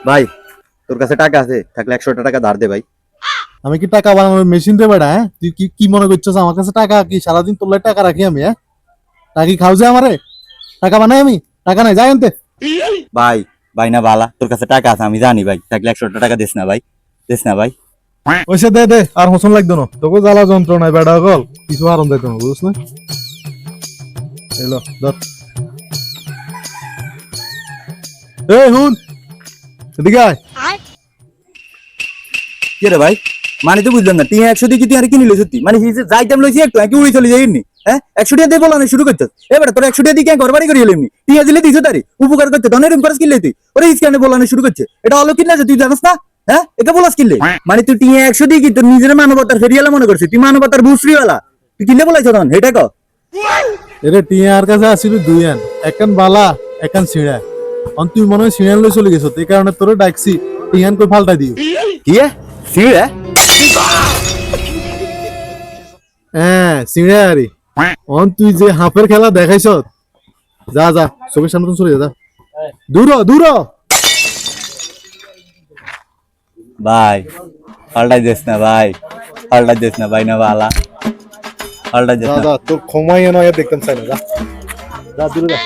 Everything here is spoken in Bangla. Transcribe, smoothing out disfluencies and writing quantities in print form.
ভাই তোর কাছে টাকা আছে থাকলে 100টা টাকা ধার দে ভাই। আমি কি টাকা বানানোর মেশিন রে বেটা? হ্যাঁ, তুই কি কি মনে করছিস আমার কাছে টাকা কি সারাদিন তোর লাই টাকা রাখি আমি? হ্যাঁ, টাকা কি খাও যে আমারে? টাকা বানাই আমি? টাকা নাই, যাই আনতে। ভাই ভাই না বালা, তোর কাছে টাকা আছে আমি জানি ভাই, থাকলে 100টা টাকা দিস না ভাই, দিস না ভাই। ওইসে দে দে, আর হোসন লাগতো না তোকে, জ্বালা যন্ত্রণায় বেটা গল কিছু আরাম দিত না, বুঝছ না? এলো ধর। এই হুন, এদিকে আয়। কি রে ভাই, মানে তো বুঝলাম না, তুই 100 দিয়ে কি তুই আর কিনিল সত্যি? মানে যাইতাম লইছি একটু কি উড়ি চলে যাইনি? হ্যাঁ 100 টাকা দিয়ে বলা শুরু করছিস, এবার তোর 100 টাকা দিয়ে ঘর বাড়ি করিয়ে এমনি টিয়া দিলে দিছো তারি উপকার করতে ধনের খরচ কিনলে তুই ওরে স্ক্যানে বলানো শুরু করছে, এটা হলো কিনা যে তুই জানাস না? হ্যাঁ একে বলাস কিনলে মানে তুই টিয়া 100 দিয়ে কি তোর নিজের মানবতার ফেরিয়ালা মনে করছিস? তুই মানবতার ভুসরিওয়ালা, তুই কিনলে বলাইছ তখন এটা ক। এরে টিয়ার কাছে আসিল দুই আন, একান বালা একান ছিঁড়া। অন তুই মনে হয় ছিঁড়ান লই চলে গেছ, এই কারণে তোরে ডাকছি টিয়ান কই ফালটাই দিও। কি সিঁড়ে? হ্যাঁ ছিঁড়া আরে। অন তুই যে হাফের খেলা দেখাইছ, যা যা চোখের সামনে তো চলে যা, দূর হ, দূর হ। ভাই পাল্টাই দিস না ভাই, পাল্টাই দিস না ভাই না বালা, পাল্টাই দিস যা না। যা তোর ক্ষমাই নয় দেখতাম চাই না, যা যা দূরে যা।